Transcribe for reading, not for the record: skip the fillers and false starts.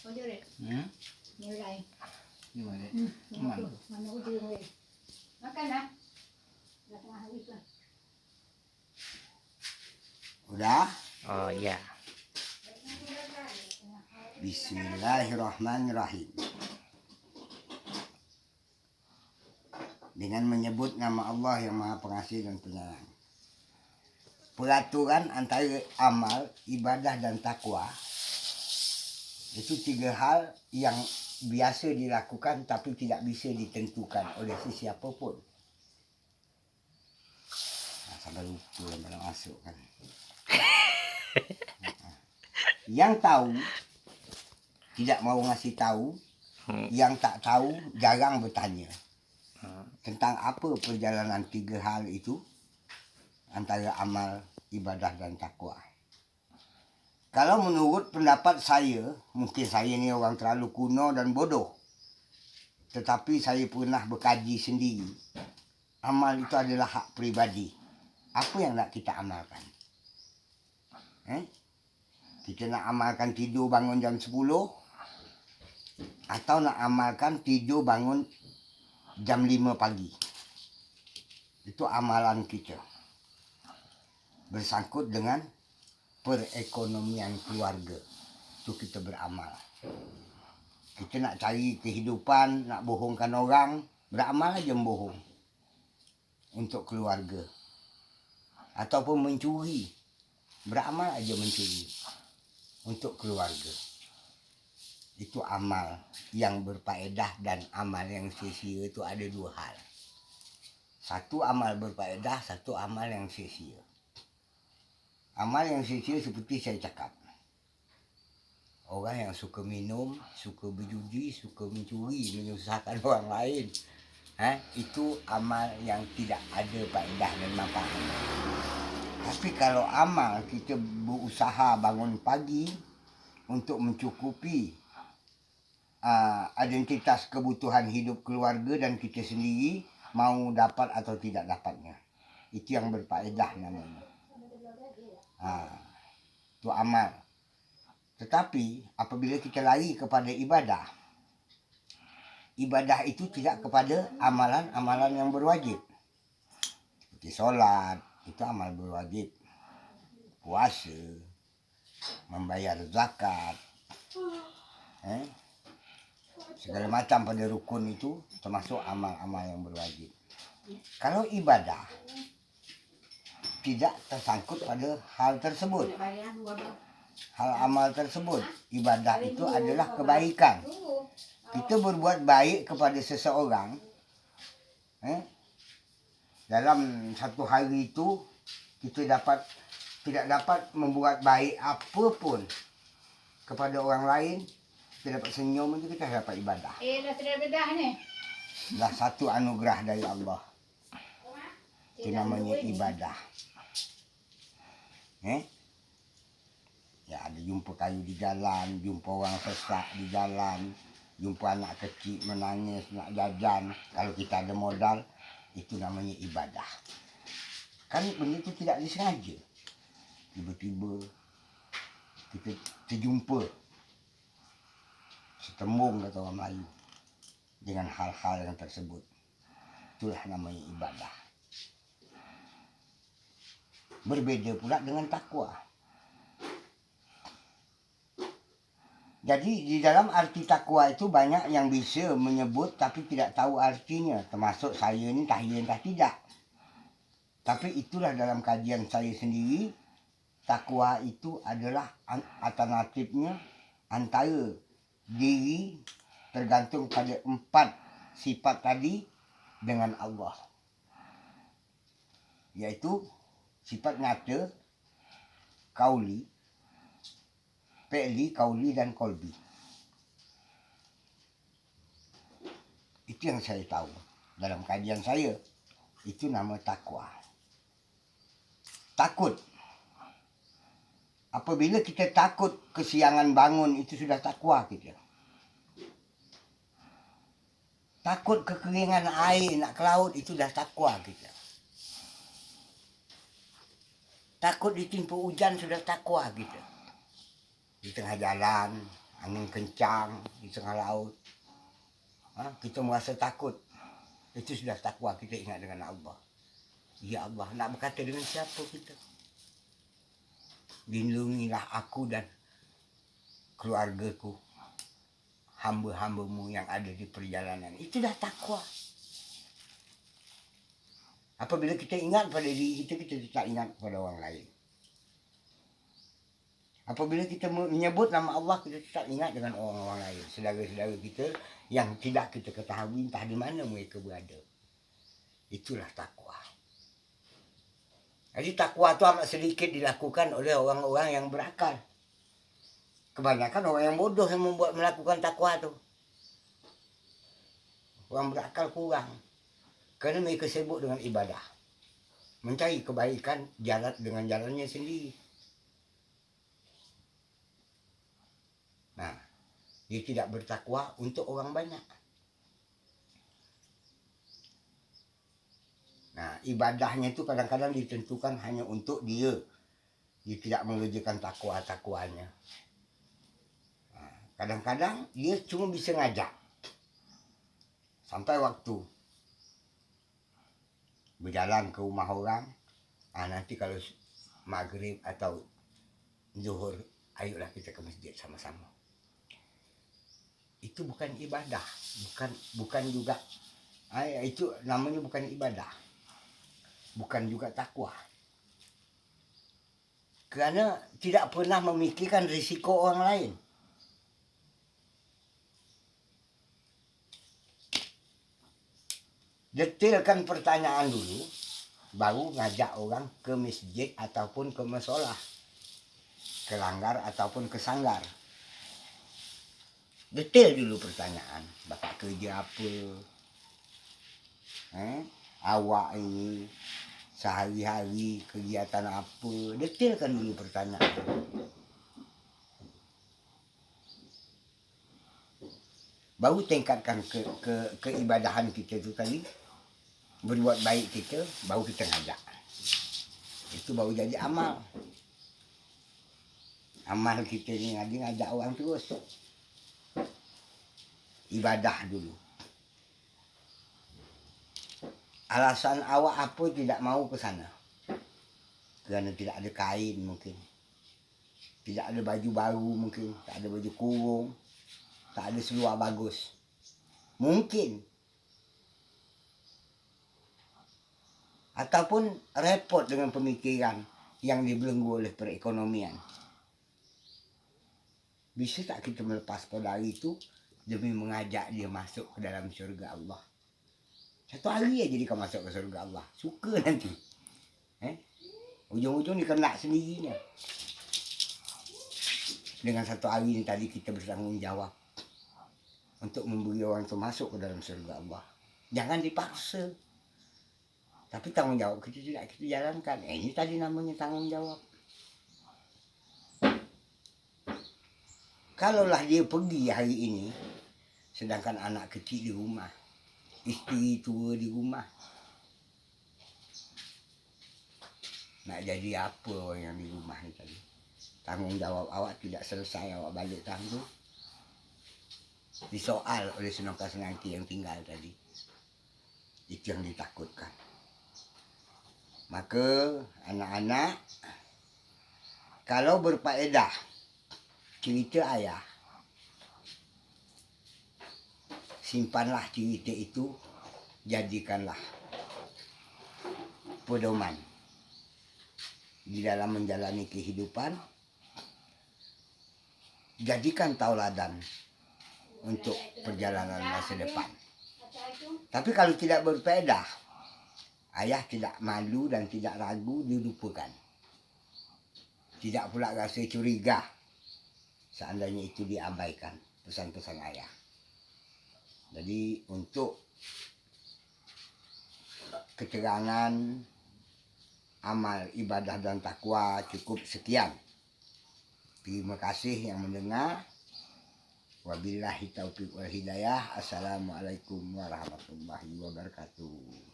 Hmm? Nilai. Gimana? Mana ujung ni? Makan dah. Dah tengah habis lah. Udah? Oh iya. Bismillahirrahmanirrahim. Dengan menyebut nama Allah yang Maha Pengasih dan Penyayang. Peraturan antara amal, ibadah dan takwa itu 3 hal yang biasa dilakukan tapi tidak bisa ditentukan oleh sesiapa pun. Sampai lupa yang mana masuk kan. Yang tahu tidak mau ngasih tahu, yang tak tahu jarang bertanya tentang apa perjalanan 3 hal itu antara amal, ibadah dan takwa. Kalau menurut pendapat saya, mungkin saya ni orang terlalu kuno dan bodoh, tetapi saya pernah berkaji sendiri. Amal itu adalah hak peribadi. Apa yang nak kita amalkan? Kita nak amalkan tidur bangun jam 10 atau nak amalkan tidur bangun jam 5 pagi. Itu amalan kita. Bersangkut dengan perekonomian keluarga. Itu kita beramal. Kita nak cari kehidupan, nak bohongkan orang, beramal aja membohong untuk keluarga. Ataupun mencuri, beramal aja mencuri untuk keluarga. Itu amal yang berfaedah dan amal yang sia-sia itu ada 2 hal. Satu amal berfaedah, satu amal yang sia-sia. Amal yang sia-sia seperti saya cakap. Orang yang suka minum, suka berjudi, suka mencuri, menyusahkan orang lain. Itu amal yang tidak ada faedah dan manfaat. Tapi kalau amal kita berusaha bangun pagi untuk mencukupi identitas kebutuhan hidup keluarga dan kita sendiri, mau dapat atau tidak dapatnya. Itu yang berfaedah namanya. Itu amal. Tetapi apabila kita lari kepada ibadah, ibadah itu tidak kepada amalan-amalan yang berwajib. Seperti solat, itu amal berwajib. Puasa, membayar zakat, segala macam pada rukun itu termasuk amal-amal yang berwajib. Kalau ibadah tidak tersangkut pada hal tersebut, hal amal tersebut. Ibadah itu adalah kebaikan. Kita berbuat baik kepada seseorang, dalam satu hari itu kita tidak dapat membuat baik apa pun kepada orang lain. Kita dapat senyum itu, kita dapat ibadah. Dah sudah bedah ni. Dah satu anugerah dari Allah. Itu namanya ibadah. Ya, ada jumpa kayu di jalan, jumpa orang sesak di jalan, jumpa anak kecil menangis nak jajan. Kalau kita ada modal, itu namanya ibadah. Kan benda itu tidak disengaja. Tiba-tiba kita terjumpa setembung, kata orang Melayu, dengan hal-hal yang tersebut. Itulah namanya ibadah. Berbeda pula dengan takwa. Jadi di dalam arti takwa itu banyak yang bisa menyebut tapi tidak tahu artinya. Termasuk saya ni entah tidak. Tapi itulah dalam kajian saya sendiri, takwa itu adalah alternatifnya antara diri tergantung pada 4 sifat tadi dengan Allah. Iaitu sifat nyata, kauli, fi'li, kauli dan kolbi. Itu yang saya tahu dalam kajian saya. Itu nama takwa. Takut. Apabila kita takut kesiangan bangun, itu sudah takwa kita. Takut kekeringan air nak ke laut, itu dah takwa kita. Takut ditimpa hujan, sudah takwa kita. Di tengah jalan angin kencang di tengah laut, kita merasa takut, itu sudah takwa, kita ingat dengan Allah. Ya Allah, nak berkata dengan siapa kita? Lindungilah aku dan keluargaku, hamba-hambamu yang ada di perjalanan. Itu dah takwa. Apabila kita ingat pada diri kita, kita tak ingat pada orang lain. Apabila kita menyebut nama Allah, kita tak ingat dengan orang-orang lain, saudara-saudara kita yang tidak kita ketahui entah di mana mereka berada. Itulah takwa. Jadi takwa itu amat sedikit dilakukan oleh orang-orang yang berakal. Kebanyakan orang yang bodoh yang melakukan takwa tu. Orang berakal kurang. Kerana mereka sibuk dengan ibadah. Mencari kebaikan jalan dengan jalannya sendiri. Nah, dia tidak bertakwa untuk orang banyak. Nah, ibadahnya itu kadang-kadang ditentukan hanya untuk dia. Dia tidak mengerjakan takwa-takwanya. Kadang-kadang dia cuma bisa ngajak. Sampai waktu berjalan ke rumah orang, nanti kalau maghrib atau zuhur, ayolah kita ke masjid sama-sama. Itu bukan ibadah, bukan juga, itu namanya bukan ibadah, bukan juga takwa. Kerana tidak pernah memikirkan risiko orang lain. Detailkan pertanyaan dulu, baru ngajak orang ke masjid ataupun ke musola, ke langgar ataupun ke sanggar. Detail dulu pertanyaan, bapak kerja apa, awak ini sehari-hari kegiatan apa, detailkan dulu pertanyaan. Baru tingkatkan keibadahan kita itu tadi, berbuat baik kita, baru kita ngajak. Itu baru jadi amal. Amal kita ni ngajak orang terus. Ibadah dulu. Alasan awak apa tidak mau ke sana? Kerana tidak ada kain mungkin. Tidak ada baju baru mungkin. Tak ada baju kurung. Tak ada seluar bagus. Mungkin. Ataupun repot dengan pemikiran yang dibelenggu oleh perekonomian. Bisa tak kita melepas pada hari itu demi mengajak dia masuk ke dalam syurga Allah? Satu hari aja dia masuk ke syurga Allah. Suka nanti. Ujung-ujung dia kena sendirinya. Dengan satu hari ini tadi kita bertanggung jawab untuk memberi orang itu masuk ke dalam syurga Allah. Jangan dipaksa. Tapi tanggung jawab kita tidak kita jalankan. Ini tadi namanya tanggung jawab. Kalaulah dia pergi hari ini, sedangkan anak kecil di rumah, isteri tua di rumah, nak jadi apa orang yang di rumah ni tadi? Tanggung jawab awak tidak selesai, awak balik tanggung. Disoal oleh senangka-senangki yang tinggal tadi. Itu yang ditakutkan. Maka anak-anak, kalau berfaedah cerita ayah, simpanlah cerita itu, jadikanlah pedoman di dalam menjalani kehidupan. Jadikan tauladan untuk perjalanan masa depan. Tapi kalau tidak berfaedah, ayah tidak malu dan tidak ragu dilupakan. Tidak pula rasa curiga seandainya itu diabaikan pesan-pesan ayah. Jadi untuk keterangan amal ibadah dan takwa cukup sekian. Terima kasih yang mendengar. Wabillahi taufiq wal hidayah. Assalamualaikum warahmatullahi wabarakatuh.